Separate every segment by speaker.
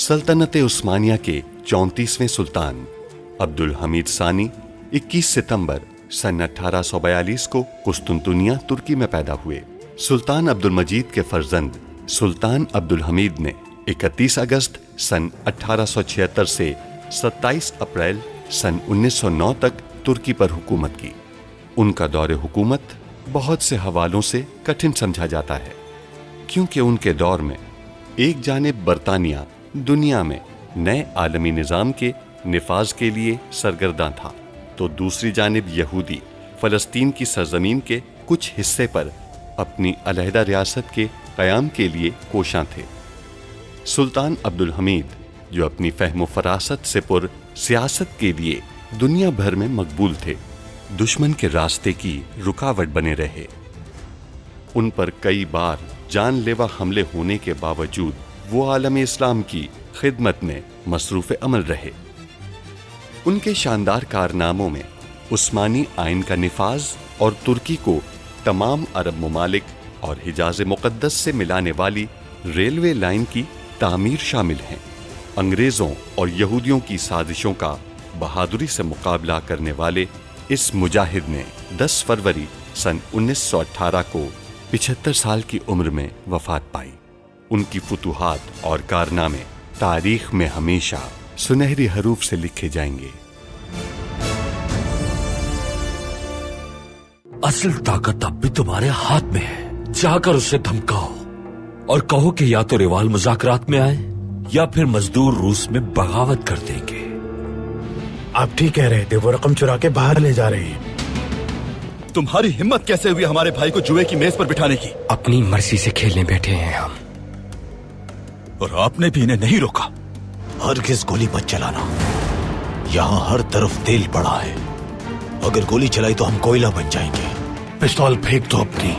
Speaker 1: सल्तनत उस्मानिया के 34वें सुल्तान अब्दुल हमीद सानी 21 सितंबर सन 1842 को कुस्तुनतुनिया तुर्की में पैदा हुए। सुल्तान अब्दुल मजीद के फर्जंद सुल्तान अब्दुल हमीद ने 31 अगस्त सन 1876 से 27 अप्रैल सन 1909 तक तुर्की पर हुकूमत की। उनका दौरे हुकूमत बहुत से हवालों से कठिन समझा जाता है, क्योंकि उनके दौर में एक जानिब बरतानिया दुनिया में नए आलमी निज़ाम के निफाज के लिए सरगर्दा था, तो दूसरी जानिब यहूदी फ़लस्तीन की सरजमीन के कुछ हिस्से पर अपनी अलहदा रियासत के क़याम के लिए कोशां थे। सुल्तान अब्दुल हमीद, जो अपनी फ़हम फ़रासत से पुर सियासत के लिए दुनिया भर में मकबूल थे, दुश्मन के रास्ते की रुकावट बने रहे। उन पर कई बार जानलेवा हमले होने के बावजूद वो आलम इस्लाम की खिदमत में मसरूफ़ अमल रहे। उनके शानदार कारनामों में उस्मानी आइन का निफाज और तुर्की को तमाम अरब ममालिक और हिजाज मुक़द्दस से मिलाने वाली रेलवे लाइन की तामीर शामिल हैं। अंग्रेज़ों और यहूदियों की साजिशों का बहादुरी से मुकाबला करने वाले इस मुजाहिद ने 10 फरवरी सन 1918 को 75 साल की उम्र में वफात पाई। उनकी फुतूहात और कारनामे तारीख में हमेशा सुनहरी हरूफ से लिखे जाएंगे।
Speaker 2: असल ताकत अब भी तुम्हारे हाथ में है। जाकर उसे धमकाओ और कहो कि या तो रिवाल मुज़ाकरात में आए या फिर मजदूर रूस में बगावत कर देंगे।
Speaker 3: आप ठीक कह रहे थे, वो रकम चुरा के बाहर ले जा रहे हैं।
Speaker 4: तुम्हारी हिम्मत कैसे हुई हमारे भाई को जुए की मेज पर बिठाने की?
Speaker 5: अपनी मर्जी से खेलने बैठे हैं हम,
Speaker 4: और आपने भी इन्हें नहीं रोका।
Speaker 3: हरगिज़ गोली मत चलाना, यहाँ हर तरफ तेल पड़ा है। अगर गोली चलाई तो हम कोयला बन जाएंगे। पिस्तौल फेंक दो अपनी।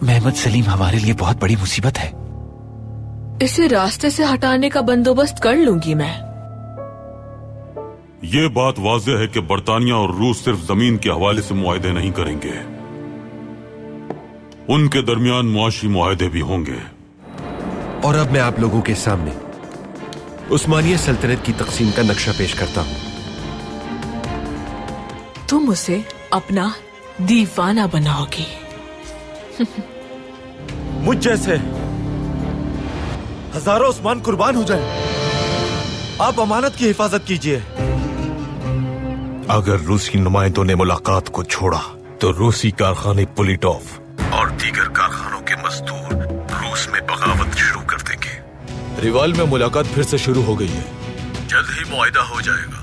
Speaker 5: मोहम्मद सलीम हमारे लिए बहुत बड़ी मुसीबत है।
Speaker 6: इसे रास्ते से हटाने का बंदोबस्त कर लूंगी मैं।
Speaker 7: ये बात वाज़ेह है कि बरतानिया और रूस सिर्फ जमीन के हवाले से मुआहदे नहीं करेंगे, उनके दरमियान मुआशी मुआहदे भी होंगे।
Speaker 8: और अब मैं आप लोगों के सामने उस्मानिया सल्तनत की तकसीम का नक्शा पेश करता हूं।
Speaker 6: तुम उसे अपना दीवाना बनाओगी।
Speaker 4: मुझ जैसे हजारों उस्मान कुर्बान हो जाए। आप अमानत की हिफाजत कीजिए।
Speaker 3: अगर रूसी नुमाइंदों ने मुलाकात को छोड़ा तो रूसी कारखाने पुलिटोफ और दीगर कारखानों के मजदूर रूस में बगावत शुरू कर देंगे।
Speaker 4: रिवाल में मुलाकात फिर से शुरू हो गई है।
Speaker 3: जल्द ही मुआहिदा हो जाएगा।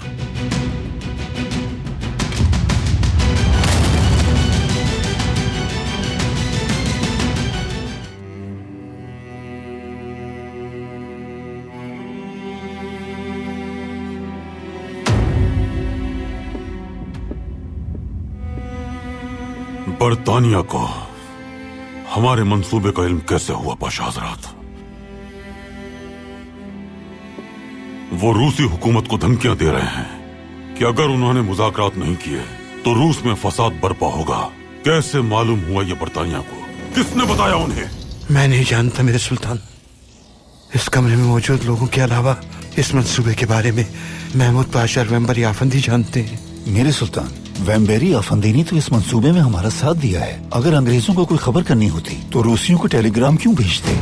Speaker 7: बरतानिया को हमारे मंसूबे का इल्म कैसे हुआ पाशा हज़रात? वो रूसी हुकूमत को धमकियां दे रहे हैं कि अगर उन्होंने मुज़ाकरात नहीं किए तो रूस में फसाद बर्पा होगा। कैसे मालूम हुआ ये बरतानिया को? किसने बताया उन्हें?
Speaker 8: मैं नहीं जानता मेरे सुल्तान। इस कमरे में मौजूद लोगों के अलावा इस मंसूबे के बारे में महमूद पाशा और वेम्बरी आफंदी जानते हैं।
Speaker 9: मेरे सुल्तान, वेम्बेरी आफंदी ने तो इस मंसूबे में हमारा साथ दिया है। अगर अंग्रेजों को कोई खबर करनी होती तो रूसियों को टेलीग्राम क्यों भेजते?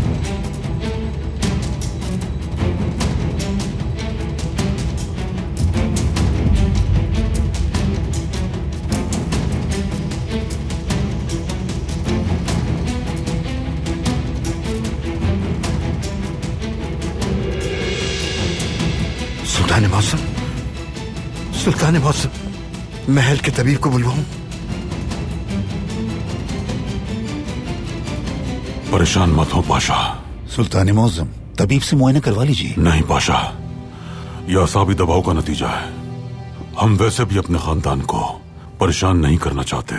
Speaker 8: सुल्तान मौसम, सुल्तान मौसम, महल के तबीब को बुलवाऊं?
Speaker 7: परेशान मत हो पाशा।
Speaker 9: सुल्तान मौसम, तबीब से मुआयना करवा लीजिए।
Speaker 7: नहीं पाशा, यह असाबी दबाव का नतीजा है। हम वैसे भी अपने खानदान को परेशान नहीं करना चाहते।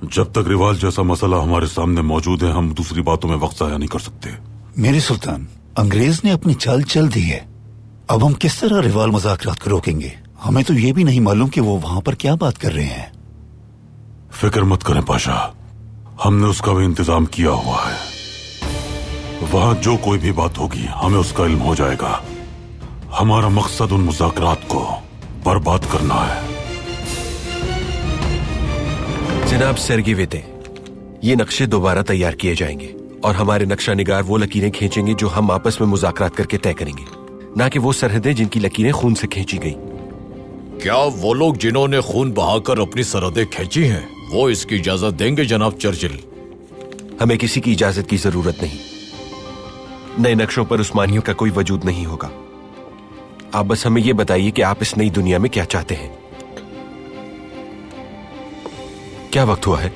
Speaker 7: जब तक रिवाल जैसा मसला हमारे सामने मौजूद है, हम दूसरी बातों में वक्त जाया नहीं कर सकते।
Speaker 9: मेरे सुल्तान, अंग्रेज ने अपनी चाल चल दी है। अब हम किस तरह रिवाल मुज़ाकरात को रोकेंगे? हमें तो ये भी नहीं मालूम कि वो वहां पर क्या बात कर रहे हैं।
Speaker 7: फिक्र मत करें पाशा, हमने उसका भी इंतजाम किया हुआ है। वहां जो कोई भी बात होगी हमें उसका इल्म हो जाएगा। हमारा मकसद उन मुज़ाकरात को बर्बाद करना है।
Speaker 4: जनाब सेर्गेवेते, ये नक्शे दोबारा तैयार किए जाएंगे और हमारे नक्शा निगार वो लकीरें खींचेंगे जो हम आपस में मुज़ाकरात करके तय करेंगे, ना कि वो सरहदें जिनकी लकीरें खून से खींची गई।
Speaker 3: क्या वो लोग जिन्होंने खून बहाकर अपनी सरहदें खींची हैं वो इसकी इजाजत देंगे जनाब चर्चिल?
Speaker 4: हमें किसी की इजाजत की जरूरत नहीं। नए नक्शों पर उस्मानियों का कोई वजूद नहीं होगा। आप बस हमें यह बताइए कि आप इस नई दुनिया में क्या चाहते हैं। क्या वक्त हुआ है?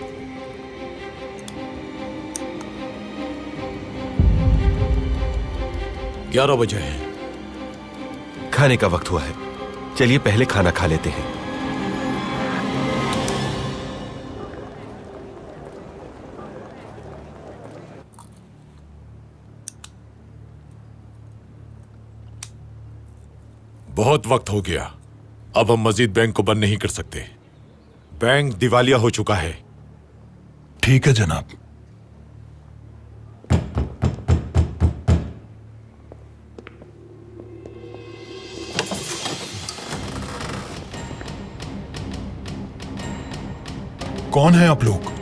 Speaker 3: ग्यारह बजे है।
Speaker 4: खाने का वक्त हुआ है। चलिए पहले खाना खा लेते हैं।
Speaker 3: बहुत वक्त हो गया। अब हम मजीद बैंक को बंद नहीं कर सकते। बैंक दिवालिया हो चुका है।
Speaker 10: ठीक है जनाब। कौन है आप लोग?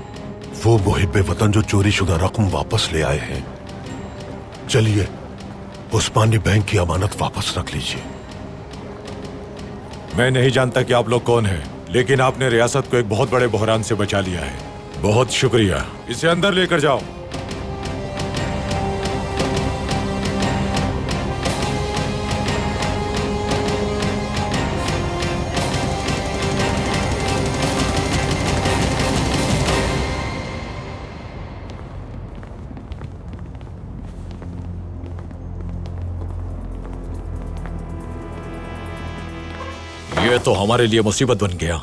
Speaker 7: वो मुहिब्बे वतन जो चोरी शुदा रकम वापस ले आए हैं। चलिए उस्मानी बैंक की अमानत वापस रख लीजिए।
Speaker 3: मैं नहीं जानता कि आप लोग कौन हैं, लेकिन आपने रियासत को एक बहुत बड़े बहरान से बचा लिया है। बहुत शुक्रिया। इसे अंदर लेकर जाओ। ये तो हमारे लिए मुसीबत बन गया।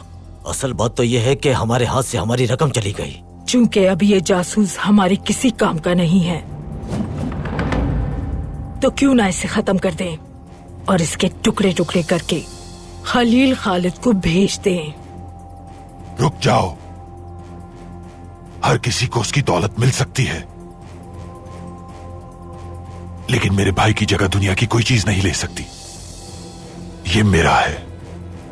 Speaker 11: असल बात तो यह है कि हमारे हाथ से हमारी रकम चली गई।
Speaker 6: चूंकि अब ये जासूस हमारे किसी काम का नहीं है, तो क्यों ना इसे खत्म कर दें और इसके टुकड़े टुकड़े करके खलील खालिद को भेज दें।
Speaker 10: रुक जाओ। हर किसी को उसकी दौलत मिल सकती है, लेकिन मेरे भाई की जगह दुनिया की कोई चीज नहीं ले सकती। ये मेरा है,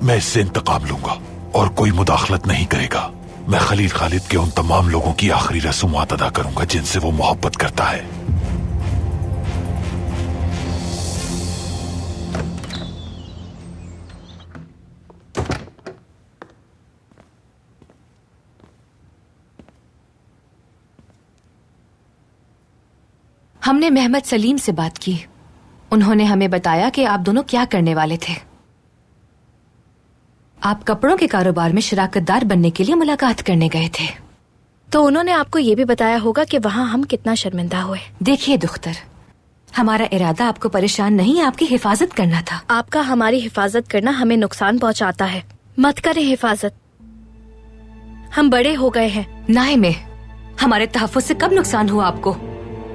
Speaker 10: मैं इससे इंतकाम लूंगा और कोई मुदाखलत नहीं करेगा। मैं खलील खालिद के उन तमाम लोगों की आखिरी रसूमात अदा करूंगा जिनसे वो मोहब्बत करता है।
Speaker 12: हमने मोहम्मद सलीम से बात की। उन्होंने हमें बताया कि आप दोनों क्या करने वाले थे। आप कपड़ों के कारोबार में शराकतदार बनने के लिए मुलाकात करने गए थे।
Speaker 13: तो उन्होंने आपको ये भी बताया होगा कि वहाँ हम कितना शर्मिंदा हुए।
Speaker 12: देखिए दुख्तर, हमारा इरादा आपको परेशान नहीं, आपकी हिफाजत करना था।
Speaker 13: आपका हमारी हिफाजत करना हमें नुकसान पहुँचाता है। मत करें हिफाजत, हम बड़े हो गए हैं।
Speaker 12: नाहे में हमारे तहफ़्फ़ुज़ से कब नुकसान हुआ आपको?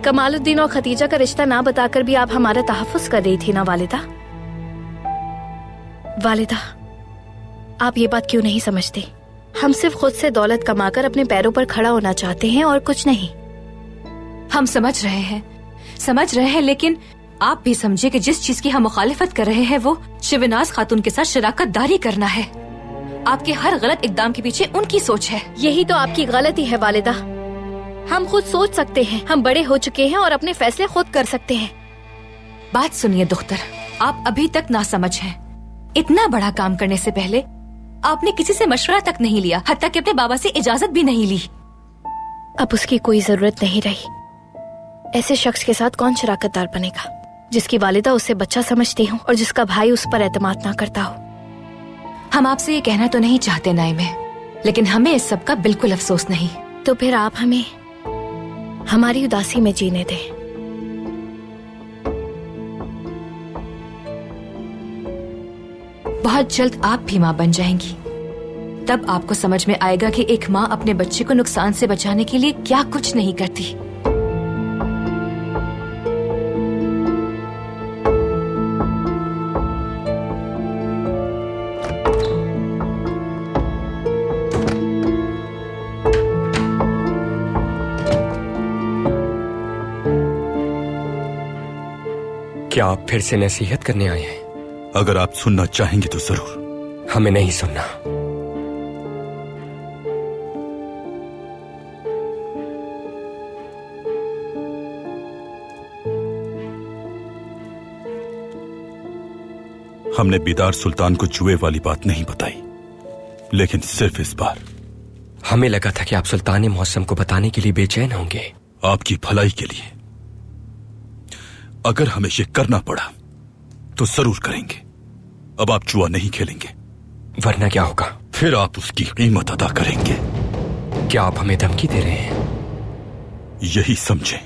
Speaker 13: कमालुद्दीन और खतीजा का रिश्ता ना बताकर भी आप हमारा तहफ़्फ़ुज़ कर रही थी ना वालिदा। वालिदा, आप ये बात क्यों नहीं समझते? हम सिर्फ खुद से दौलत कमाकर अपने पैरों पर खड़ा होना चाहते हैं और कुछ नहीं।
Speaker 12: हम समझ रहे हैं, लेकिन आप भी समझे कि जिस चीज की हम मुखालिफत कर रहे हैं वो शिवनाज खातून के साथ शराकत दारी करना है। आपके हर गलत इकदाम के पीछे उनकी सोच है।
Speaker 13: यही तो आपकी गलती है वालिदा। हम खुद सोच सकते हैं, हम बड़े हो चुके हैं और अपने फैसले खुद कर सकते हैं।
Speaker 12: बात सुनिए दुख्तर, आप अभी तक नासमझ हैं। इतना बड़ा काम करने से पहले आपने किसी से मशवरा तक नहीं लिया, हत्ता कि अपने बाबा से इजाजत भी नहीं ली।
Speaker 13: अब उसकी कोई जरूरत नहीं रही। ऐसे शख्स के साथ कौन शराकतदार बनेगा जिसकी वालिदा उसे बच्चा समझती हो और जिसका भाई उस पर एतमाद ना करता हो।
Speaker 12: हम आपसे ये कहना तो नहीं चाहते नाइमे, लेकिन हमें इस सब का बिल्कुल अफसोस नहीं।
Speaker 13: तो फिर आप हमें हमारी उदासी में जीने दें।
Speaker 12: बहुत जल्द आप भी माँ बन जाएंगी। तब आपको समझ में आएगा कि एक माँ अपने बच्चे को नुकसान से बचाने के लिए क्या कुछ नहीं करती।
Speaker 14: क्या आप फिर से नसीहत करने आए हैं?
Speaker 3: अगर आप सुनना चाहेंगे तो जरूर।
Speaker 14: हमें नहीं सुनना।
Speaker 3: हमने बेदार सुल्तान को जुए वाली बात नहीं बताई, लेकिन सिर्फ इस बार।
Speaker 14: हमें लगा था कि आप सुल्तान मौसम को बताने के लिए बेचैन होंगे।
Speaker 3: आपकी भलाई के लिए। अगर हमें ये करना पड़ा तो जरूर करेंगे। अब आप जुआ नहीं खेलेंगे,
Speaker 14: वरना क्या होगा?
Speaker 3: फिर आप उसकी कीमत अदा करेंगे।
Speaker 14: क्या आप हमें धमकी दे रहे हैं?
Speaker 3: यही समझें।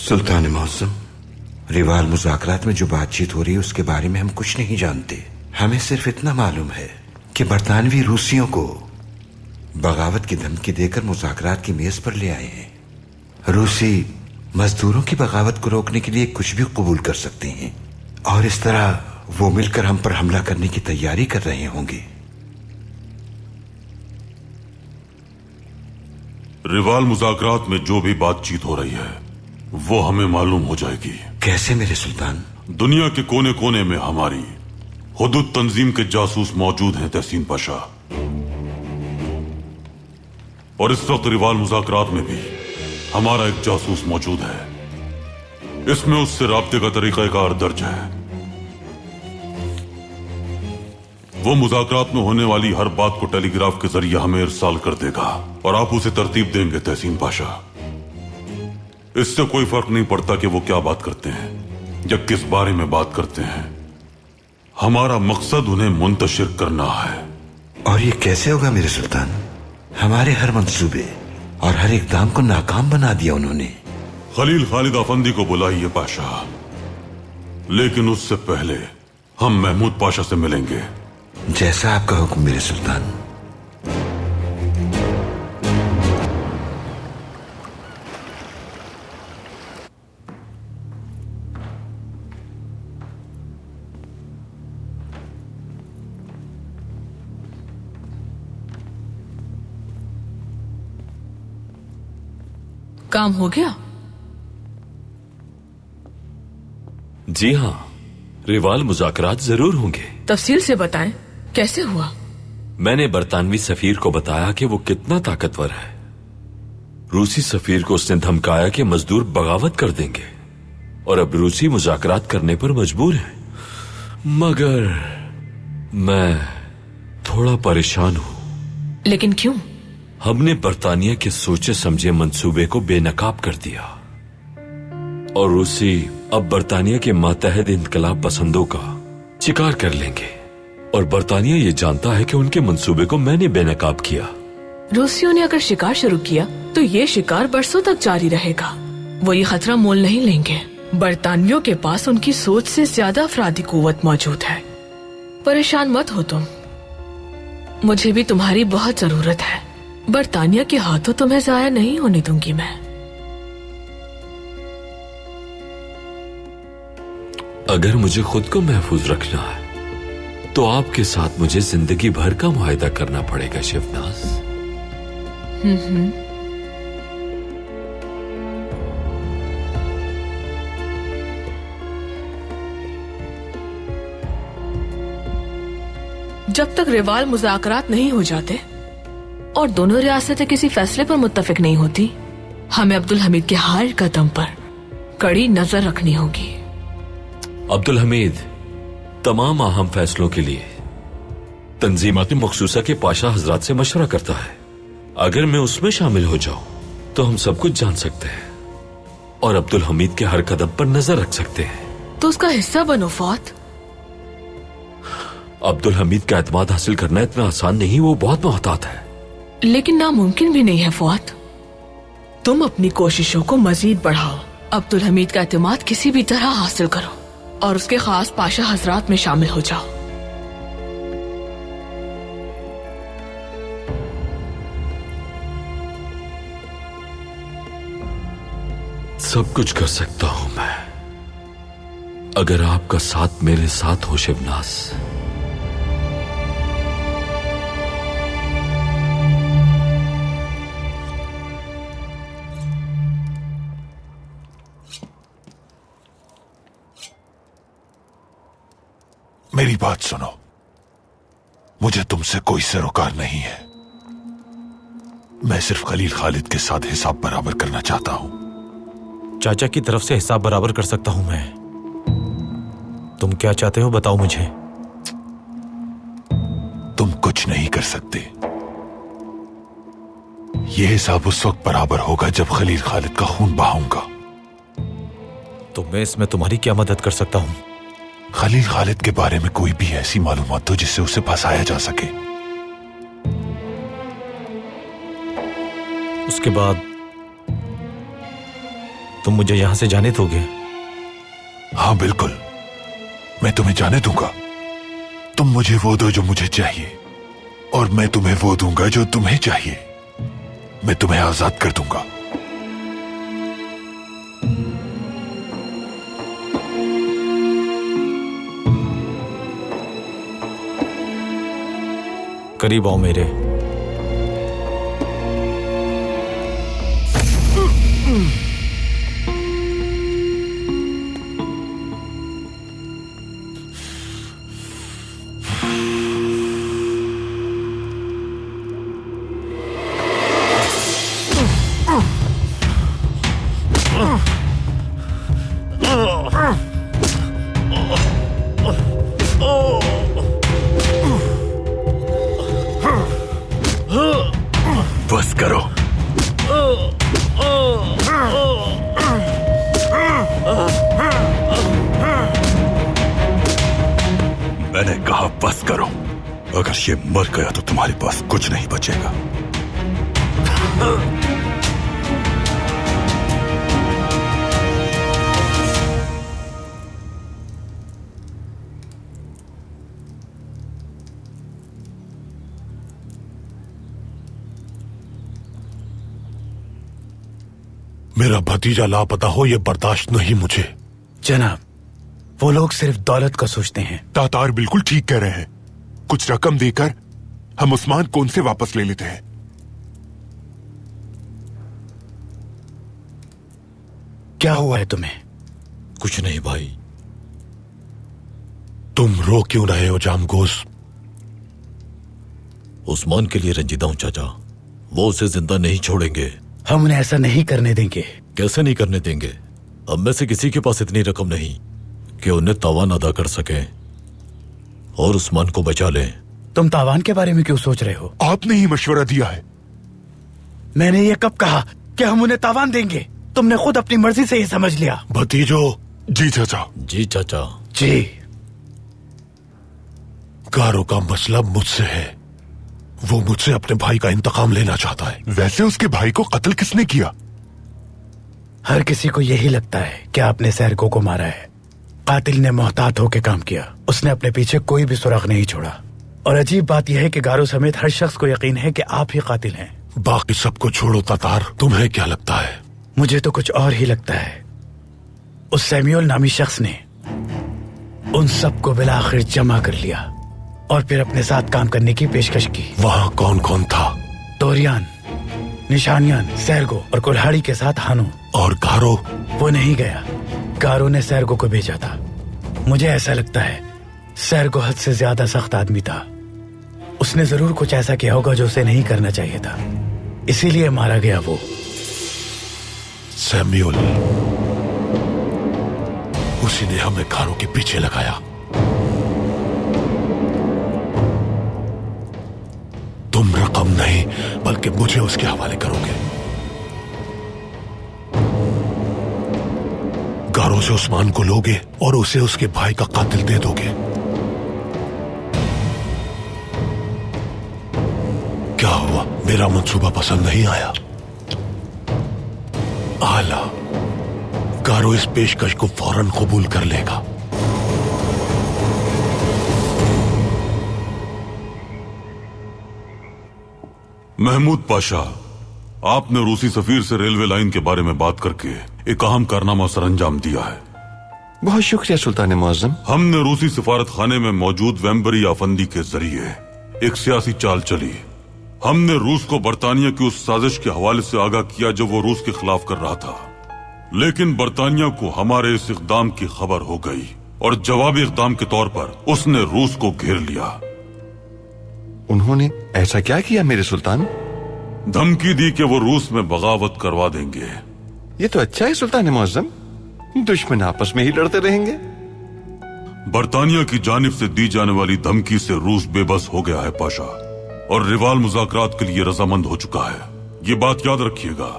Speaker 8: सुल्तान मौसम, रिवाल मुज़ाकरात में जो बातचीत हो रही है उसके बारे में हम कुछ नहीं जानते। हमें सिर्फ इतना मालूम है कि बरतानवी रूसियों को बगावत की धमकी देकर मुज़ाकरात की मेज पर ले आए हैं। रूसी मजदूरों की बगावत को रोकने के लिए कुछ भी कबूल कर सकते हैं और इस तरह वो मिलकर हम पर हमला करने की तैयारी कर रहे होंगे।
Speaker 7: रिवाल मुज़ाकरात में जो भी बातचीत हो रही है वो हमें मालूम हो जाएगी।
Speaker 8: कैसे मेरे सुल्तान?
Speaker 7: दुनिया के कोने कोने में हमारी हुदूद तंजीम के जासूस मौजूद हैं तहसीन पाशा, और इस वक्त रिवाल मुज़ाकरात में भी हमारा एक जासूस मौजूद है। इसमें उससे राब्ते का तरीक़ाकार दर्ज है। वो मुज़ाकरात में होने वाली हर बात को टेलीग्राफ के जरिए हमें इरसाल कर देगा और आप उसे तरतीब देंगे तहसीन पाशा। इससे कोई फर्क नहीं पड़ता कि वो क्या बात करते हैं या किस बारे में बात करते हैं। हमारा मकसद उन्हें मुंतशिर करना है।
Speaker 8: और ये कैसे होगा मेरे सुल्तान? हमारे हर मंसूबे और हर इक़दाम को नाकाम बना दिया उन्होंने।
Speaker 7: खलील खालिद अफंदी को बुलाइए पाशा, लेकिन उससे पहले हम महमूद पाशा से मिलेंगे।
Speaker 8: जैसा आपका हुक्म मेरे सुल्तान।
Speaker 6: काम हो गया?
Speaker 2: जी हाँ, रिवाल मुज़ाकरात जरूर होंगे।
Speaker 6: तफसील से बताएं, कैसे हुआ?
Speaker 2: मैंने बरतानवी सफीर को बताया कि वो कितना ताकतवर है। रूसी सफीर को उसने धमकाया कि मजदूर बगावत कर देंगे और अब रूसी मुज़ाकरात करने पर मजबूर है। मगर मैं थोड़ा परेशान हूं।
Speaker 6: लेकिन क्यों?
Speaker 2: हमने बरतानिया के सोचे समझे मंसूबे को बेनकाब कर दिया और रूसी अब बरतानिया के मातहत इनकलाब पसंदों का शिकार कर लेंगे और बरतानिया ये जानता है कि उनके मंसूबे को मैंने बेनकाब किया।
Speaker 6: रूसियों ने अगर शिकार शुरू किया तो ये शिकार बरसों तक जारी रहेगा। वो ये खतरा मोल नहीं लेंगे। बरतानियों के पास उनकी सोच से ज्यादा अफरादी कुव्वत मौजूद है। परेशान मत हो तुम, मुझे भी तुम्हारी बहुत जरूरत है। बरतानिया के हाथों तुम्हें जाया नहीं होने दूंगी मैं।
Speaker 2: अगर मुझे खुद को महफूज रखना है तो आपके साथ मुझे जिंदगी भर का मुआहदा करना पड़ेगा शिवनाज।
Speaker 6: जब तक रिवाल मुज़ाकरात नहीं हो जाते और दोनों रियासतें किसी फैसले पर मुत्तफिक नहीं होती, हमें अब्दुल हमीद के हर कदम पर कड़ी नजर रखनी होगी।
Speaker 2: अब्दुल हमीद तमाम अहम फैसलों के लिए तंजीमात मखसूसा के पाशा हजरात से मशवरा करता है। अगर मैं उसमें शामिल हो जाऊं तो हम सब कुछ जान सकते हैं और अब्दुल हमीद के हर कदम पर नजर रख सकते हैं।
Speaker 6: तो उसका हिस्सा बनो फौत।
Speaker 2: अब्दुल हमीद का एतमाद हासिल करना इतना आसान नहीं, वो बहुत मोहतात है।
Speaker 6: लेकिन नामुमकिन भी नहीं है फौत। तुम अपनी कोशिशों को मजीद बढ़ाओ अब्दुल हमीद का एतमाद किसी भी तरह हासिल करो और उसके खास पाशा हजरात में शामिल हो जाओ।
Speaker 2: सब कुछ कर सकता हूं मैं, अगर आपका साथ मेरे साथ हो शिवनास।
Speaker 10: मेरी बात सुनो, मुझे तुमसे कोई सरोकार नहीं है। मैं सिर्फ खलील खालिद के साथ हिसाब बराबर करना चाहता हूं।
Speaker 3: चाचा की तरफ से हिसाब बराबर कर सकता हूं मैं। तुम क्या चाहते हो बताओ मुझे।
Speaker 10: तुम कुछ नहीं कर सकते। यह हिसाब उस वक्त बराबर होगा जब खलील खालिद का खून बहाऊंगा।
Speaker 3: तो मैं इसमें तुम्हारी क्या मदद कर सकता हूं?
Speaker 10: खलील खालिद के बारे में कोई भी ऐसी मालूमात दो जिससे उसे फंसाया जा सके।
Speaker 3: उसके बाद तुम मुझे यहां से जाने दोगे?
Speaker 10: हाँ बिल्कुल, मैं तुम्हें जाने दूंगा। तुम मुझे वो दो जो मुझे चाहिए और मैं तुम्हें वो दूंगा जो तुम्हें चाहिए। मैं तुम्हें आजाद कर दूंगा।
Speaker 3: करीब आओ मेरे।
Speaker 10: बस करो।
Speaker 7: मैंने कहा बस करो। अगर ये मर गया तो तुम्हारे पास कुछ नहीं बचेगा।
Speaker 10: मेरा भतीजा लापता हो यह बर्दाश्त नहीं मुझे।
Speaker 15: जनाब, वो लोग सिर्फ दौलत का सोचते हैं।
Speaker 10: तातार बिल्कुल ठीक कह रहे हैं। कुछ रकम देकर हम उस्मान को उनसे वापस ले लेते हैं।
Speaker 15: क्या हुआ है तुम्हें?
Speaker 3: कुछ नहीं भाई।
Speaker 10: तुम रो क्यों रहे हो जामगोस?
Speaker 3: उस्मान के लिए रंजीदा हूं चाचा। वो उसे जिंदा नहीं छोड़ेंगे।
Speaker 15: हम उन्हें ऐसा नहीं करने देंगे।
Speaker 3: कैसे नहीं करने देंगे? हम में से किसी के पास इतनी रकम नहीं कि उन्हें तावान अदा कर सके और उस्मान को बचा लें।
Speaker 15: तुम तावान के बारे में क्यों सोच रहे हो?
Speaker 10: आपने ही मशवरा दिया है।
Speaker 15: मैंने ये कब कहा कि हम उन्हें तावान देंगे? तुमने खुद अपनी मर्जी से ये समझ लिया।
Speaker 10: भतीजो। जी चाचा।
Speaker 3: जी चाचा।
Speaker 15: जी।
Speaker 10: गारो का मसला मुझसे है। वो मुझसे अपने भाई का इंतकाम लेना चाहता है। वैसे उसके भाई को कत्ल किसने किया?
Speaker 15: हर किसी को यही लगता है कि आपने सैरको को मारा है। कातिल ने मोहतात होकर काम किया। उसने अपने पीछे कोई भी सुराग नहीं छोड़ा। और अजीब बात यह है कि गारो समेत हर शख्स को यकीन है कि आप ही कातिल हैं।
Speaker 10: बाकी सबको छोड़ो तातार, तुम्हें क्या लगता है?
Speaker 15: मुझे तो कुछ और ही लगता है। उस सैम्यूअल नामी शख्स ने उन सबको बिलाखिर जमा कर लिया और फिर अपने साथ काम करने की पेशकश की।
Speaker 10: वहां कौन कौन था?
Speaker 15: तोरियान, निशानियान, सैरगो और कुल्हाड़ी के साथ हानू।
Speaker 10: और गारो?
Speaker 15: वो नहीं गया। गारो ने सैरगो को भेजा था। मुझे ऐसा लगता है सैरगो हद से ज्यादा सख्त आदमी था। उसने जरूर कुछ ऐसा किया होगा जो उसे नहीं करना चाहिए था, इसीलिए मारा गया वो।
Speaker 10: सैम्यूअल, उसी ने हमें गारो के पीछे लगाया। तुम रकम नहीं बल्कि मुझे उसके हवाले करोगे। गारो से उस्मान को लोगे और उसे उसके भाई का कातिल दे दोगे। क्या हुआ? मेरा मंसूबा पसंद नहीं आया? आला, गारो इस पेशकश को फौरन कबूल कर लेगा।
Speaker 7: महमूद पाशा, आपने रूसी सफीर से रेलवे लाइन के बारे में बात करके एक अहम कारनामा सर अंजाम दिया है।
Speaker 1: बहुत शुक्रिया सुल्तान मुअज्जम।
Speaker 7: हमने रूसी सिफारत खाने में मौजूद वेम्बरी आफंदी के जरिए एक सियासी चाल चली। हमने रूस को बरतानिया की उस साजिश के हवाले से आगाह किया जो वो रूस के खिलाफ कर रहा था, लेकिन बरतानिया को हमारे इस इक़दाम की खबर हो गई और जवाबी इक़दाम के तौर पर उसने रूस को घेर लिया।
Speaker 1: उन्होंने ऐसा क्या किया मेरे सुल्तान?
Speaker 7: धमकी दी कि वो रूस में बगावत करवा देंगे।
Speaker 1: ये तो अच्छा है सुल्तान मुअज्जम, दुश्मन आपस में ही लड़ते रहेंगे।
Speaker 7: बरतानिया की जानिब से दी जाने वाली धमकी से रूस बेबस हो गया है पाशा, और रिवाल मुज़ाकरात के लिए रजामंद हो चुका है। ये बात याद रखिएगा,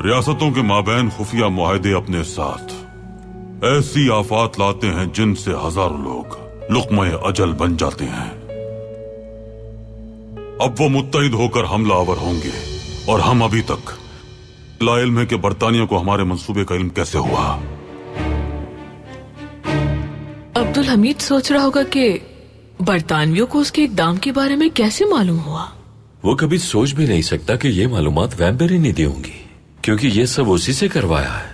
Speaker 7: रियासतों के माबैन खुफिया मुआहदे अपने साथ ऐसी आफात लाते हैं जिनसे हजारों लोग लुक़्मा-ए अजल बन जाते हैं। अब वो मुत्तहिद होकर हमलावर होंगे, और हम अभी तक लाइल्म है कि बरतानिया को हमारे मंसूबे का इल्म कैसे हुआ।
Speaker 6: अब्दुल हमीद सोच रहा होगा कि बरतानवियों को उसके इक़दाम के बारे में कैसे मालूम हुआ।
Speaker 2: वो कभी सोच भी नहीं सकता कि ये मालूमात वेम्बरी नहीं दी होंगी, क्योंकि ये सब उसी से करवाया है।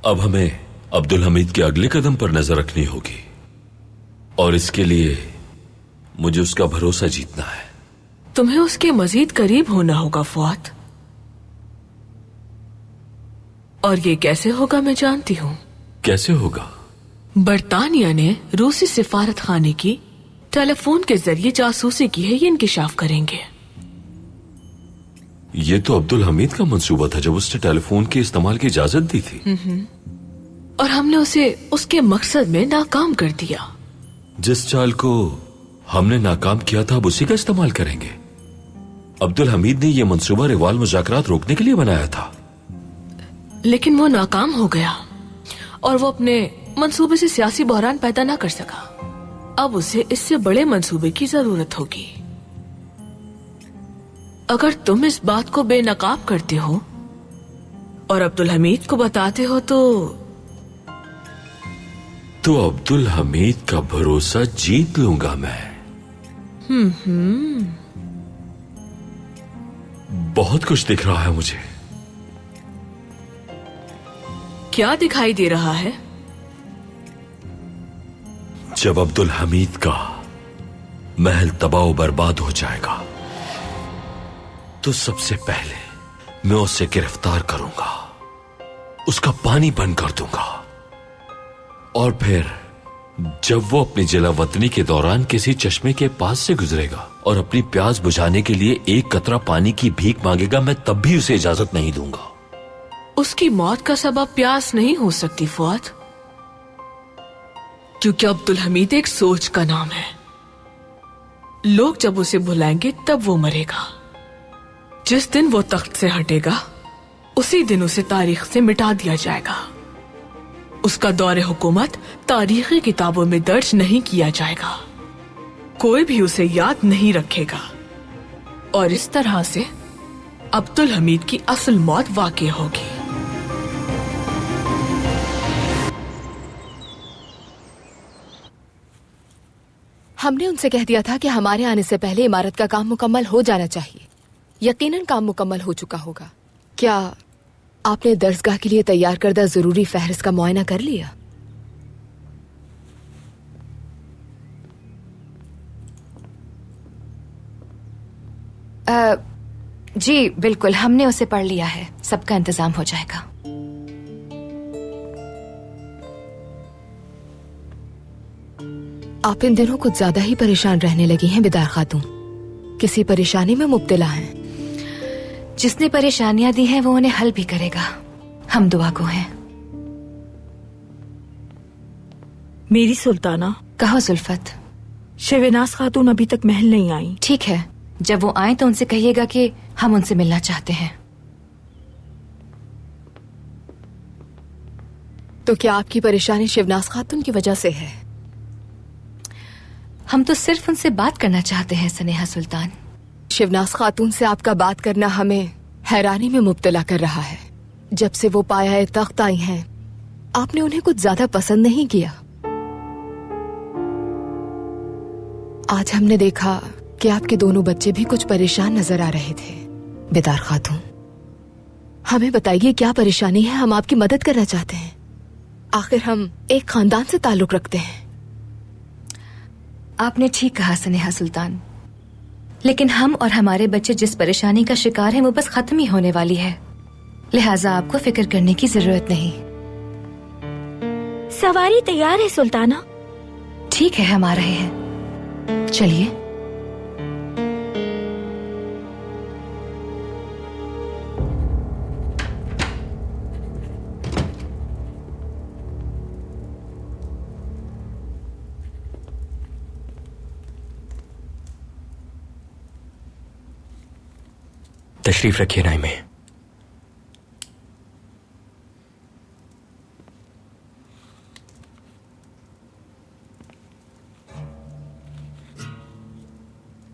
Speaker 2: अब हमें अब्दुल हमीद के अगले कदम पर नजर रखनी होगी, और इसके लिए मुझे उसका भरोसा जीतना है।
Speaker 6: तुम्हें उसके मजीद करीब होना होगा फुआद, और ये कैसे होगा मैं जानती हूँ।
Speaker 2: कैसे होगा?
Speaker 6: बरतानिया ने रूसी सिफारत खाने की टेलीफोन के जरिए जासूसी की है, ये इंकिशाफ करेंगे।
Speaker 2: ये तो अब्दुल हमीद का मंसूबा था जब उसने टेलीफोन के इस्तेमाल की इजाजत दी थी।
Speaker 6: और हमने उसे उसके मकसद में नाकाम कर दिया।
Speaker 2: जिस चाल को हमने नाकाम किया था अब उसी का इस्तेमाल करेंगे। अब्दुल हमीद ने यह मंसूबा रिवाल मुज़ाकरात रोकने के लिए बनाया था,
Speaker 6: लेकिन वो नाकाम हो गया और वो अपने मंसूबे से सियासी बहरान पैदा ना कर सका। अब उसे इससे बड़े मंसूबे की जरूरत होगी। अगर तुम इस बात को बेनकाब करते हो और अब्दुल हमीद को बताते हो
Speaker 2: तो अब्दुल हमीद का भरोसा जीत लूंगा मैं। बहुत कुछ दिख रहा है मुझे।
Speaker 6: क्या दिखाई दे रहा है?
Speaker 2: जब अब्दुल हमीद का महल तबाह बर्बाद हो जाएगा तो सबसे पहले मैं उसे गिरफ्तार करूंगा, उसका पानी बंद कर दूंगा, और फिर जब वो अपनी जलावतनी के दौरान किसी चश्मे के पास से गुजरेगा और अपनी प्यास बुझाने के लिए एक कतरा पानी की भीख मांगेगा, मैं तब भी उसे इजाजत नहीं दूंगा।
Speaker 6: उसकी मौत का सबब प्यास नहीं हो सकती फुआद, क्योंकि अब्दुल हमीद एक सोच का नाम है। लोग जब उसे बुलाएंगे तब वो मरेगा। जिस दिन वो तख्त से हटेगा उसी दिन उसे तारीख से मिटा दिया जाएगा। उसका दौरे हुकूमत तारीखी किताबों में दर्ज नहीं किया जाएगा, कोई भी उसे याद नहीं रखेगा, और इस तरह से अब्दुल हमीद की असल मौत वाक़ई होगी।
Speaker 16: हमने उनसे कह दिया था कि हमारे आने से पहले इमारत का काम मुकम्मल हो जाना चाहिए। यकीनन काम मुकम्मल हो चुका होगा। क्या आपने दर्सगाह के लिए तैयार करदा जरूरी फहरिस्त का मुआयना कर लिया?
Speaker 12: जी बिल्कुल, हमने उसे पढ़ लिया है। सबका इंतजाम हो जाएगा।
Speaker 16: आप इन दिनों कुछ ज्यादा ही परेशान रहने लगी हैं बिदार खातून। किसी परेशानी में मुब्तला हैं?
Speaker 12: जिसने परेशानियां दी हैं वो उन्हें हल भी करेगा। हम दुआ को हैं।
Speaker 17: मेरी सुल्ताना।
Speaker 12: कहो जुल्फत।
Speaker 17: शहनाज खातून अभी तक महल नहीं आई।
Speaker 12: ठीक है, जब वो आए तो उनसे कहिएगा कि हम उनसे मिलना चाहते हैं।
Speaker 16: तो क्या आपकी परेशानी शिवनाज खातून की वजह से है?
Speaker 12: हम तो सिर्फ उनसे बात करना चाहते हैं सनेहा सुल्तान।
Speaker 16: शिवनाज खातून से आपका बात करना हमें हैरानी में मुब्तला कर रहा है। जब से वो पाया तख्त आई हैं आपने उन्हें कुछ ज्यादा पसंद नहीं किया। आज हमने देखा कि आपके दोनों बच्चे भी कुछ परेशान नजर आ रहे थे। बेदार खातून, हमें बताइए क्या परेशानी है, हम आपकी मदद करना चाहते हैं। आखिर हम एक खानदान से ताल्लुक रखते हैं।
Speaker 12: आपने ठीक कहा सनेहा सुल्तान, लेकिन हम और हमारे बच्चे जिस परेशानी का शिकार हैं वो बस खत्म ही होने वाली है, लिहाजा आपको फिक्र करने की जरूरत नहीं।
Speaker 17: सवारी तैयार है सुल्ताना।
Speaker 12: ठीक है, हम आ रहे हैं, चलिए।
Speaker 14: तशरीफ रखिए नाइमे।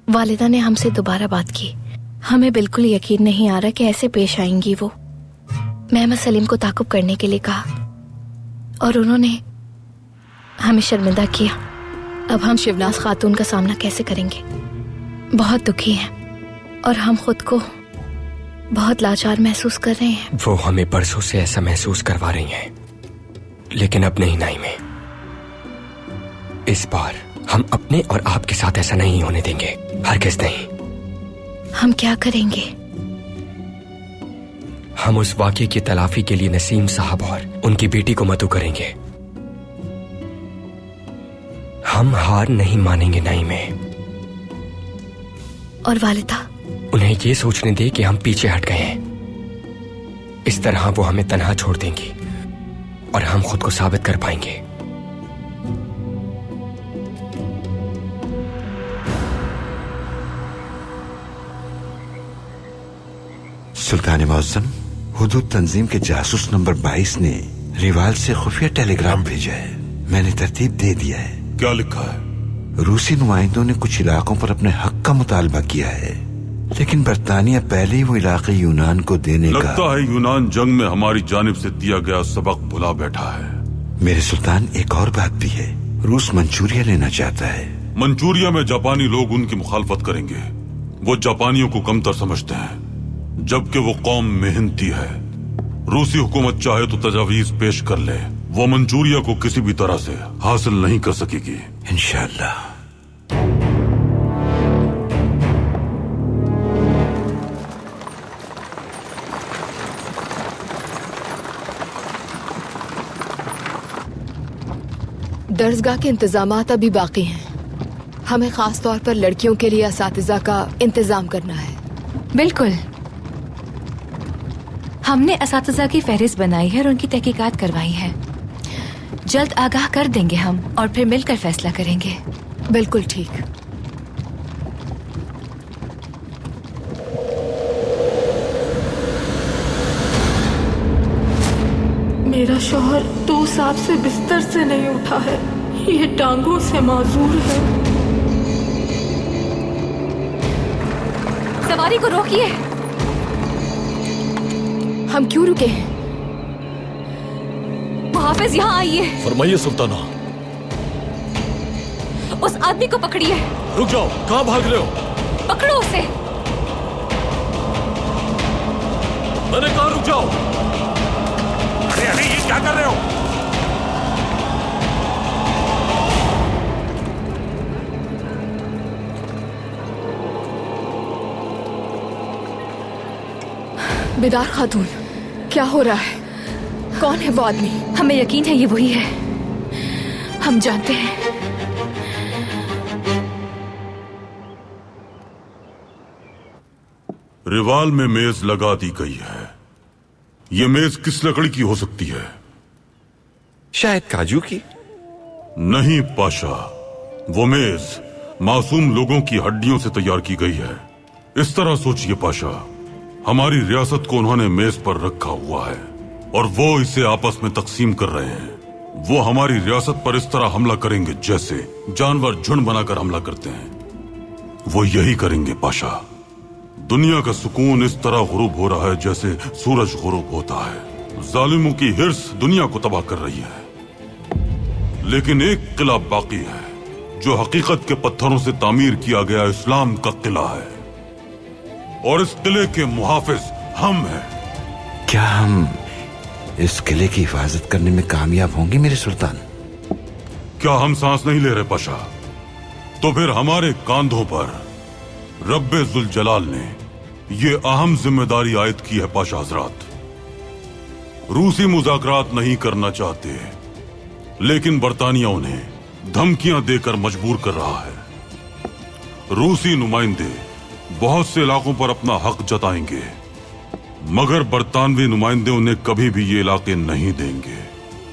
Speaker 13: वालिदा ने हमसे दोबारा बात की। हमें बिल्कुल यकीन नहीं आ रहा कि ऐसे पेश आएंगी वो। मैं सलीम को ताकुब करने के लिए कहा और उन्होंने हमें शर्मिंदा किया। अब हम शिवनाज खातून का सामना कैसे करेंगे? बहुत दुखी हैं और हम खुद को बहुत लाचार महसूस कर रहे हैं।
Speaker 14: वो हमें बरसों से ऐसा महसूस करवा रही हैं, लेकिन अब नहीं नाइमे। इस बार हम अपने और आपके साथ ऐसा नहीं होने देंगे, हरगिज़ नहीं।
Speaker 13: हम क्या करेंगे?
Speaker 14: हम उस वाक़े की तलाफी के लिए नसीम साहब और उनकी बेटी को मदऊ करेंगे। हम हार नहीं मानेंगे नाइमे।
Speaker 13: और वालिदा?
Speaker 14: उन्हें ये सोचने दे कि हम पीछे हट गए हैं। इस तरह वो हमें तन्हा छोड़ देंगी और हम खुद को साबित कर पाएंगे।
Speaker 8: सुल्तान मुअज्जम, हुदूद तंजीम के जासूस नंबर 22 ने रिवाल से खुफिया टेलीग्राम भेजा है। मैंने तरतीब दे दिया है।
Speaker 7: क्या लिखा है?
Speaker 8: रूसी नुमाइंदों ने कुछ इलाकों पर अपने हक का मुतालबा किया है, लेकिन बरतानिया पहले ही वो इलाके यूनान को देने
Speaker 7: लगता है यूनान जंग में हमारी जानिब से दिया गया सबक भुला बैठा है।
Speaker 8: मेरे सुल्तान, एक और बात भी है। रूस मंचूरिया लेना चाहता है।
Speaker 7: मंचूरिया में जापानी लोग उनकी मुखालफत करेंगे। वो जापानियों को कमतर समझते हैं, जबकि वो कौम मेहनती है। रूसी हुकूमत चाहे तो तजावीज पेश कर ले, वो मंचूरिया को किसी भी तरह से हासिल नहीं कर सकेगी।
Speaker 8: इंशाअल्लाह।
Speaker 16: दर्सगाह के इंतजामात अभी बाकी हैं। हमें खास तौर पर लड़कियों के लिए असातिज़ा का इंतजाम करना है।
Speaker 12: बिल्कुल, हमने असातिज़ा की फहरिस्त बनाई है और उनकी तहकीकात करवाई है। जल्द आगाह कर देंगे हम और फिर मिलकर फैसला करेंगे।
Speaker 16: बिल्कुल ठीक।
Speaker 17: मेरा शौहर 2 साल से बिस्तर से नहीं उठा है। ये टांगों से माजूर है।
Speaker 12: सवारी को रोकिए।
Speaker 16: हम क्यों रुके हैं?
Speaker 12: मुहाफिज, यहाँ आइए।
Speaker 3: फरमाइए सुल्ताना।
Speaker 12: उस आदमी को पकड़िए।
Speaker 3: रुक जाओ, कहाँ भाग रहे हो?
Speaker 12: पकड़ो उसे।
Speaker 3: मैंने कहा रुक जाओ।
Speaker 10: अरे ये क्या कर रहे हो?
Speaker 16: बेदार खातून, क्या हो रहा है? कौन है वो आदमी?
Speaker 12: हमें यकीन है ये वही है। हम जानते हैं।
Speaker 7: रिवाल में मेज लगा दी गई है। ये मेज किस लकड़ी की हो सकती है?
Speaker 1: शायद काजू की।
Speaker 7: नहीं पाशा, वो मेज मासूम लोगों की हड्डियों से तैयार की गई है। इस तरह सोचिए पाशा, हमारी रियासत को उन्होंने मेज पर रखा हुआ है और वो इसे आपस में तकसीम कर रहे हैं। वो हमारी रियासत पर इस तरह हमला करेंगे जैसे जानवर झुंड बनाकर हमला करते हैं। वो यही करेंगे पाशा। दुनिया का सुकून इस तरह गुरूब हो रहा है जैसे सूरज गुरूब होता है। जालिमों की हिर्स दुनिया को तबाह कर रही है, लेकिन एक किला बाकी है जो हकीकत के पत्थरों से तामीर किया गया इस्लाम का किला है, और इस किले के मुहाफिज हम हैं।
Speaker 8: क्या हम इस किले की हिफाजत करने में कामयाब होंगे मेरे सुल्तान?
Speaker 7: क्या हम सांस नहीं ले रहे पाशा? तो फिर हमारे कांधों पर रब्बे जुल जलाल ने ये अहम जिम्मेदारी आयद की है पाशा हजरात। रूसी मुज़ाकरात नहीं करना चाहते, लेकिन बरतानिया उन्हें धमकियां देकर मजबूर कर रहा है। रूसी नुमाइंदे बहुत से इलाकों पर अपना हक जताएंगे, मगर बरतानवी नुमाइंदे उन्हें कभी भी ये इलाके नहीं देंगे।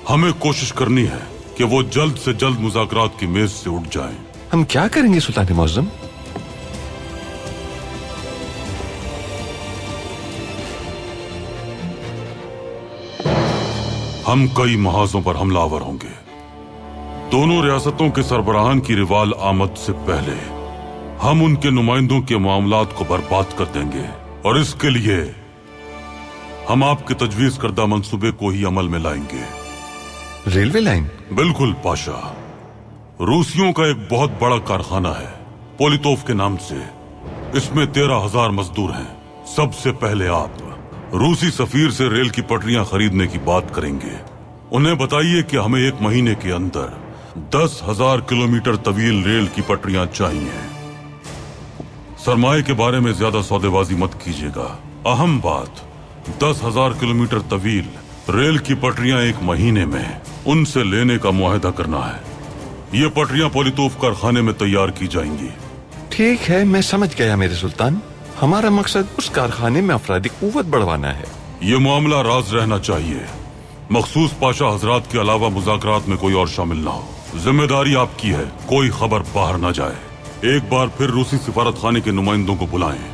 Speaker 7: हमें कोशिश करनी है कि वो जल्द से जल्द मुज़ाकरात की मेज से उठ जाएं।
Speaker 1: हम क्या करेंगे सुल्तान मुअज्जम?
Speaker 7: हम कई महाजों पर हमलावर होंगे। दोनों रियासतों के सरबराहान की रिवाल आमद से पहले हम उनके नुमाइंदों के मामलात को बर्बाद कर देंगे, और इसके लिए हम आपके तजवीज करदा मंसूबे को ही अमल में लाएंगे।
Speaker 1: Railway line?
Speaker 7: बिल्कुल पाशा। रूसियों का एक बहुत बड़ा कारखाना है पोलितोव के नाम से। इसमें 13,000 मजदूर हैं। सबसे पहले आप रूसी सफीर से रेल की पटरियां खरीदने की बात करेंगे। उन्हें बताइए कि हमें 1 महीने के अंदर 10,000 किलोमीटर तवील रेल की पटरियां चाहिए। सरमाए के बारे में ज्यादा सौदेबाजी मत कीजिएगा। अहम बात, 10,000 किलोमीटर तवील रेल की पटरियां 1 महीने में उनसे लेने का मुआहदा करना है। ये पटरियां पोलितोव कारखाने में तैयार की जाएंगी।
Speaker 1: ठीक है, मैं समझ गया मेरे सुल्तान। हमारा मकसद उस कारखाने में अफरादी कुव्वत बढ़वाना है।
Speaker 7: ये मामला राज रहना चाहिए। मखसूस पाशा हजरात के अलावा मुज़ाकरात में कोई और शामिल ना हो। जिम्मेदारी आपकी है, कोई खबर बाहर ना जाए। एक बार फिर रूसी सिफारत खाने के नुमाइंदों को बुलाएं।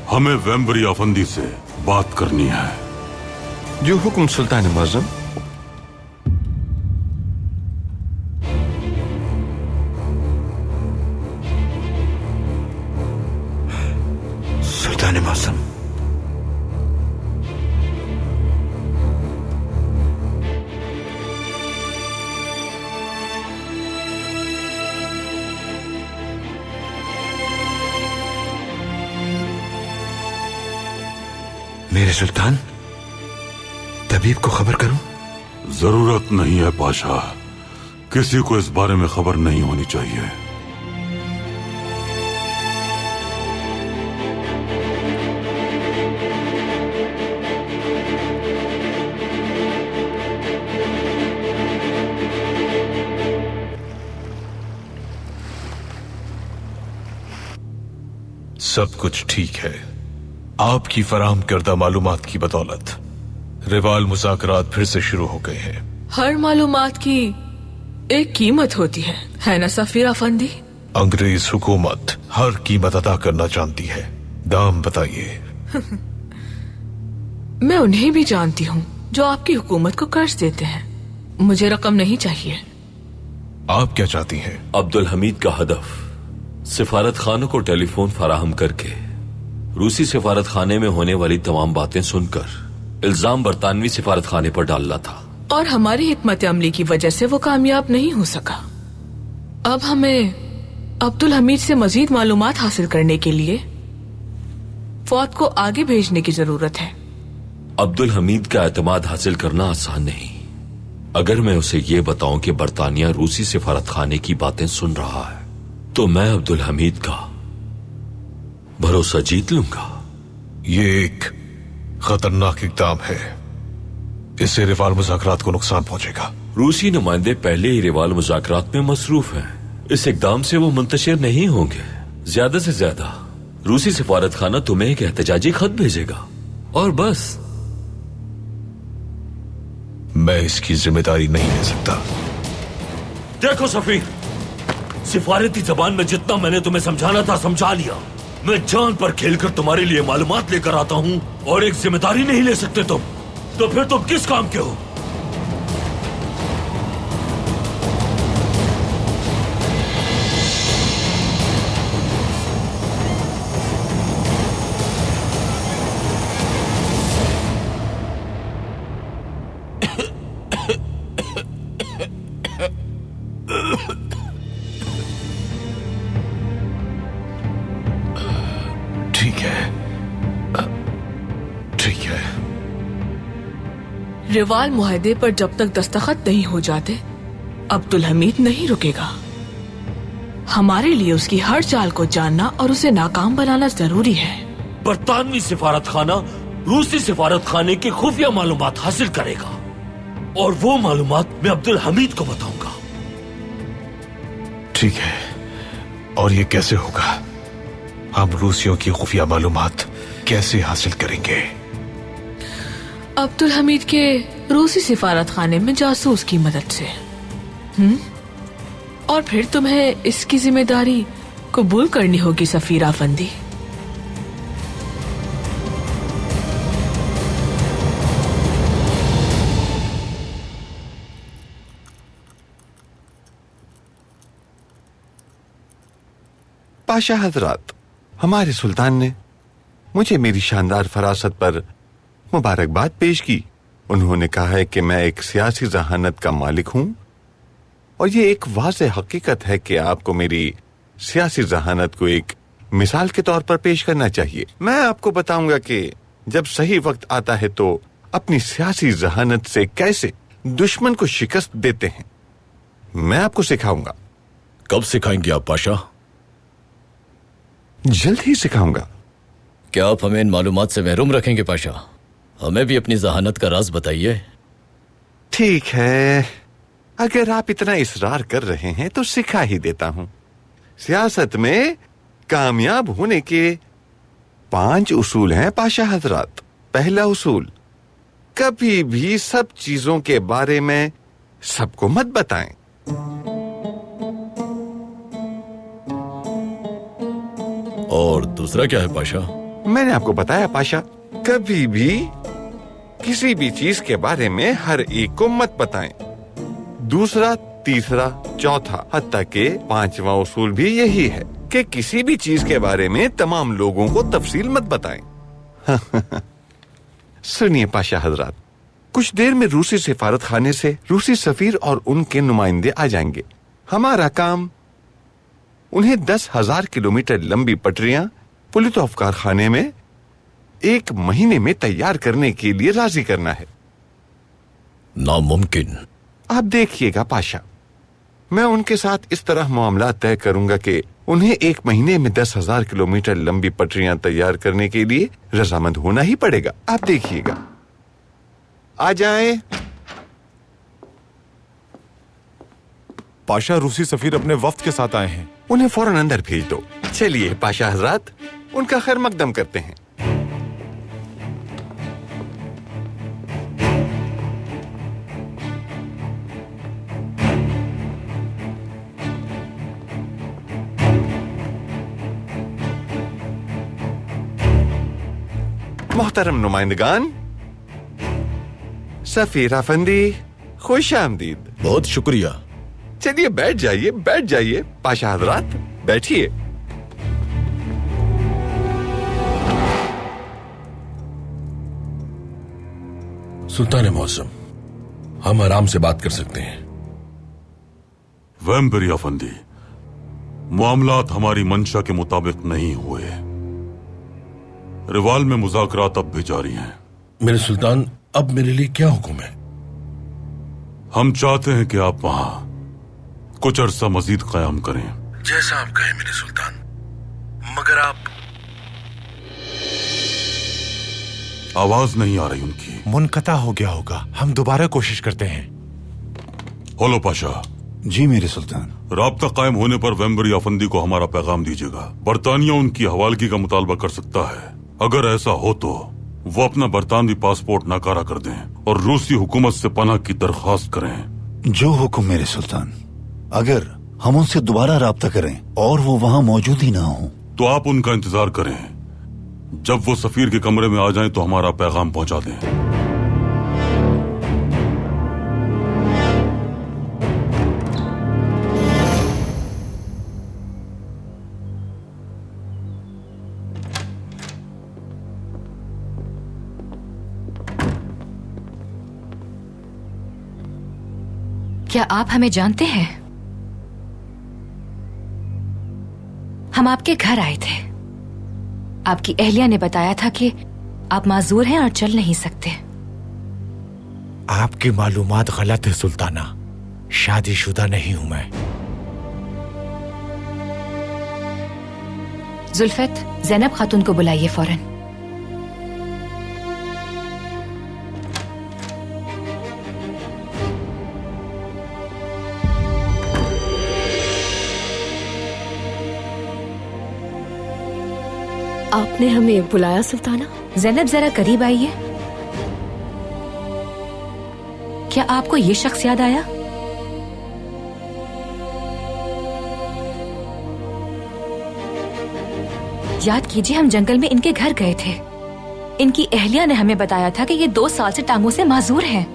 Speaker 7: हमें वेम्बरी अफंदी से बात करनी है।
Speaker 1: जो हुक्म सुल्तान मुअज्जम।
Speaker 8: सुल्तान मुअज्जम, मेरे सुल्तान, तबीब को खबर करूं?
Speaker 7: जरूरत नहीं है पाशा, किसी को इस बारे में खबर नहीं होनी चाहिए।
Speaker 10: सब कुछ ठीक है। आपकी फराहम करदा मालूमात की बदौलत रिवाल मुज़ाकरात फिर से शुरू हो गए हैं।
Speaker 6: हर मालूमात की एक कीमत होती है ना सफीर अफंदी?
Speaker 10: अंग्रेज हुकूमत हर कीमत अदा करना जानती है। दाम बताइए।
Speaker 6: मैं उन्हें भी जानती हूँ जो आपकी हुकूमत को कर्ज देते हैं। मुझे रकम नहीं चाहिए।
Speaker 10: आप क्या चाहती हैं?
Speaker 2: अब्दुल हमीद का हदफ सिफारत खानों को टेलीफोन फराहम करके रूसी सिफारत खाने में होने वाली तमाम बातें सुनकर इल्जाम बरतानवी सिफारत खाने पर डालना था,
Speaker 6: और हमारी हिकमत अमली की वजह से वो कामयाब नहीं हो सका। अब हमें अब्दुल हमीद से मजीद मालूमात हासिल करने के लिए फौज को आगे भेजने की जरूरत है।
Speaker 2: अब्दुल हमीद का एतमाद हासिल करना आसान नहीं। अगर मैं उसे ये बताऊं कि बरतानिया रूसी सिफारत खाने की बातें सुन रहा है, तो मैं अब्दुल हमीद का भरोसा जीत लूंगा।
Speaker 10: ये एक खतरनाक इकदाम है। इससे रिवाल मुज़ाकरात को नुकसान पहुंचेगा।
Speaker 2: रूसी नुमाइंदे पहले ही रिवाल मुज़ाकरात में मसरूफ हैं। इस इकदाम से वो मुंतशिर नहीं होंगे। ज्यादा से ज्यादा रूसी सिफारत खाना तुम्हें एक एहतजाजी खत भेजेगा, और बस।
Speaker 10: मैं इसकी जिम्मेदारी नहीं ले सकता।
Speaker 2: देखो सफीर, सिफारती जबान में जितना मैंने तुम्हें समझाना था समझा लिया। मैं जान पर खेलकर तुम्हारे लिए मालूमात लेकर आता हूँ, और एक जिम्मेदारी नहीं ले सकते तुम, तो फिर तुम किस काम के हो?
Speaker 10: ठीक है, ठीक है।
Speaker 6: रिवाल मुआहदे पर जब तक दस्तखत नहीं हो जाते अब्दुल हमीद नहीं रुकेगा। हमारे लिए उसकी हर चाल को जानना और उसे नाकाम बनाना जरूरी है।
Speaker 2: बरतानवी सिफारत खाना रूसी सिफारत खाने की खुफिया मालूमात हासिल करेगा और वो मालूमात मैं अब्दुल हमीद को बताऊंगा।
Speaker 10: ठीक है, और ये कैसे होगा? हम रूसियों की खुफिया मालूमात कैसे हासिल करेंगे?
Speaker 6: अब्दुल हमीद के रूसी सिफारत खाने में जासूस की मदद से। और फिर तुम्हें इसकी जिम्मेदारी कबूल करनी होगी सफीर अफंदी।
Speaker 1: पाशा हजरात, हमारे सुल्तान ने मुझे मेरी शानदार फरासत पर मुबारकबाद पेश की। उन्होंने कहा है कि मैं एक सियासी जहानत का मालिक हूं और ये एक वाज़ेह हकीकत है कि आपको मेरी सियासी जहानत को एक मिसाल के तौर पर पेश करना चाहिए। मैं आपको बताऊंगा कि जब सही वक्त आता है तो अपनी सियासी जहानत से कैसे दुश्मन को शिकस्त देते हैं, मैं आपको सिखाऊंगा।
Speaker 3: कब सिखाएंगे आप पाशा?
Speaker 1: जल्द ही सिखाऊंगा।
Speaker 3: क्या आप हमें इन मालूमात से महरूम रखेंगे पाशा? हमें भी अपनी जहानत का राज बताइए।
Speaker 1: ठीक है, अगर आप इतना इसरार कर रहे हैं तो सिखा ही देता हूं। सियासत में कामयाब होने के 5 उसूल हैं पाशा हजरात। पहला उसूल, कभी भी सब चीजों के बारे में सबको मत बताएं।
Speaker 3: और दूसरा क्या है पाशा?
Speaker 1: मैंने आपको बताया पाशा, कभी भी किसी भी चीज के बारे में हर एक को मत बताएं। दूसरा, तीसरा, चौथा, हत्ता के 5वां उसूल भी यही है कि किसी भी चीज के बारे में तमाम लोगों को तफसील मत बताएं। सुनिए पाशा हजरात, कुछ देर में रूसी सिफारत खाने से रूसी सफीर और उनके नुमाइंदे आ जाएंगे। हमारा काम उन्हें 10,000 किलोमीटर लंबी पटरियां पुलितोफ कारखाने में 1 महीने में तैयार करने के लिए राजी करना है।
Speaker 3: नामुमकिन।
Speaker 1: आप देखिएगा पाशा, मैं उनके साथ इस तरह मामला तय करूंगा कि उन्हें 1 महीने में 10,000 किलोमीटर लंबी पटरियां तैयार करने के लिए रजामंद होना ही पड़ेगा। आप देखिएगा। आ जाएं।
Speaker 10: पाशा, रूसी सफीर अपने वफ्द के साथ आए हैं।
Speaker 1: उन्हें फौरन अंदर भेज दो। चलिए पाशा हजरात, उनका खैर मकदम करते हैं। मोहतरम नुमाइंदगान, सफीर अफंदी, खुश आमदीद।
Speaker 3: बहुत शुक्रिया।
Speaker 1: चलिए बैठ जाइए, बैठ जाइए पाशा हजरात, बैठिए।
Speaker 10: सुल्तान मौसम, हम आराम से बात कर सकते हैं।
Speaker 7: वैम्बरी अफंदी, मामलात हमारी मंशा के मुताबिक नहीं हुए। रिवाल में मुज़ाकरात अब भी जारी हैं।
Speaker 10: मेरे सुल्तान, अब मेरे लिए क्या हुक्म है?
Speaker 7: हम चाहते हैं कि आप वहां कुछ अरसा मजीद कयाम करें।
Speaker 10: जैसा आप कहें मेरे सुल्तान, मगर आप...
Speaker 7: आवाज नहीं आ रही उनकी।
Speaker 10: मुनकता हो गया होगा, हम दोबारा कोशिश करते हैं।
Speaker 7: हेलो पाशा।
Speaker 9: जी मेरे सुल्तान।
Speaker 7: राब्ता कायम होने पर वैम्बरी अफंदी को हमारा पैगाम दीजिएगा। बरतानिया उनकी हवालगी का मुतालबा कर सकता है। अगर ऐसा हो तो वो अपना बरतानवी पासपोर्ट नाकारा कर दें और रूसी हुकूमत से पनाह की दरख्वास्त करें।
Speaker 9: जो हुक्म मेरे सुल्तान। अगर हम उनसे दोबारा राब्ता करें और वो वहां मौजूद ही ना हो
Speaker 7: तो आप उनका इंतजार करें। जब वो सफीर के कमरे में आ जाएं तो हमारा पैगाम पहुंचा दें।
Speaker 12: क्या आप हमें जानते हैं? हम आपके घर आए थे। आपकी अहलिया ने बताया था कि आप माजूर हैं और चल नहीं सकते।
Speaker 3: आपकी मालूमात गलत है सुल्ताना, शादीशुदा नहीं हूं मैं।
Speaker 12: जुल्फत, ज़ैनब खातून को बुलाइए फौरन।
Speaker 16: आपने हमें बुलाया सुल्ताना?
Speaker 12: ज़ैनब जरा करीब आइए। क्या आपको ये शख्स याद आया? याद कीजिए, हम जंगल में इनके घर गए थे। इनकी अहलिया ने हमें बताया था कि ये 2 साल से टांगों से माजूर हैं।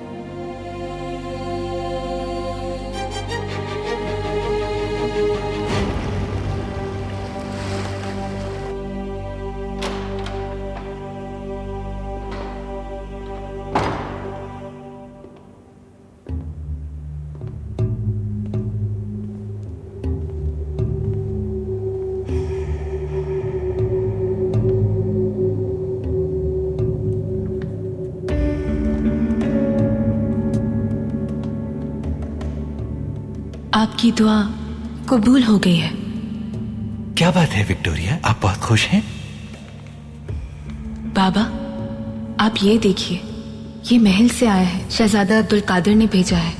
Speaker 18: आपकी दुआ कबूल हो गई है।
Speaker 5: क्या बात है विक्टोरिया, आप बहुत खुश हैं?
Speaker 18: बाबा, आप ये देखिए, ये महल से आया है, शहजादा अब्दुल कादिर ने भेजा है।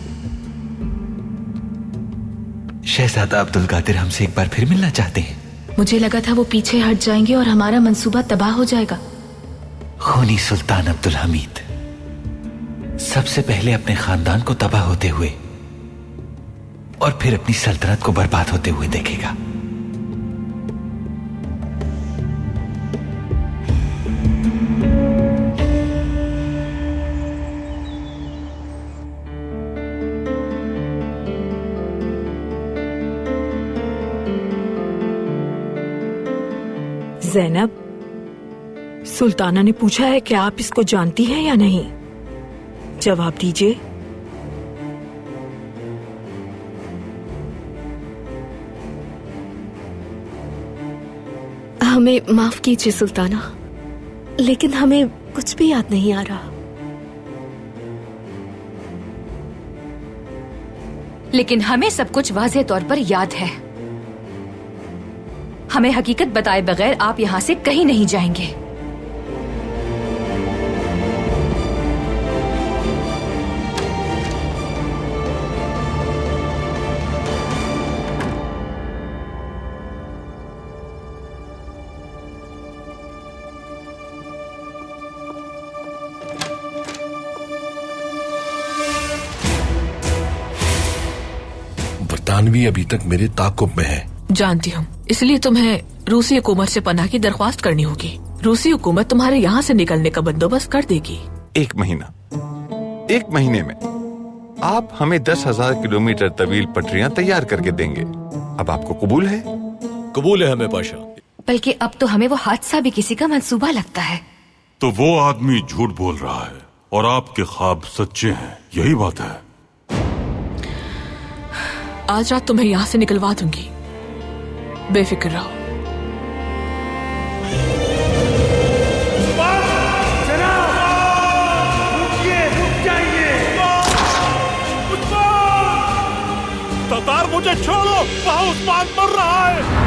Speaker 5: शहजादा अब्दुल कादिर हमसे एक बार फिर मिलना चाहते हैं।
Speaker 18: मुझे लगा था वो पीछे हट जाएंगे और हमारा मंसूबा तबाह हो जाएगा।
Speaker 5: खूनी सुल्तान अब्दुल हमीद सबसे पहले अपने खानदान को तबाह होते हुए और फिर अपनी सल्तनत को बर्बाद होते हुए देखेगा।
Speaker 17: ज़ैनब, सुल्ताना ने पूछा है कि आप इसको जानती हैं या नहीं। जवाब दीजिए।
Speaker 16: हमें माफ कीजिए सुल्ताना, लेकिन हमें कुछ भी याद नहीं आ रहा।
Speaker 12: लेकिन हमें सब कुछ वाज़ेह तौर पर याद है। हमें हकीकत बताए बगैर आप यहां से कहीं नहीं जाएंगे।
Speaker 10: बरतानवी अभी तक मेरे ताक़ुब में है।
Speaker 6: जानती हूँ, इसलिए तुम्हें रूसी हुकूमत से पनाह की दरख्वास्त करनी होगी। रूसी हुकूमत तुम्हारे यहाँ से निकलने का बंदोबस्त कर देगी।
Speaker 19: 1 महीना, 1 महीने में आप हमें 10,000 किलोमीटर तवील पटरियां तैयार करके देंगे। अब आपको कबूल है?
Speaker 3: कबूल है हमें पाशा।
Speaker 12: बल्कि अब तो हमें वो हादसा भी किसी का मंसूबा लगता है।
Speaker 7: तो वो आदमी झूठ बोल रहा है और आपके ख्वाब सच्चे हैं, यही बात है।
Speaker 6: आज रात तुम्हें यहाँ से निकलवा दूंगी, बेफिक्र रहो।
Speaker 10: तातार मुझे छोड़ो, वहां उस्मान मर रहा है।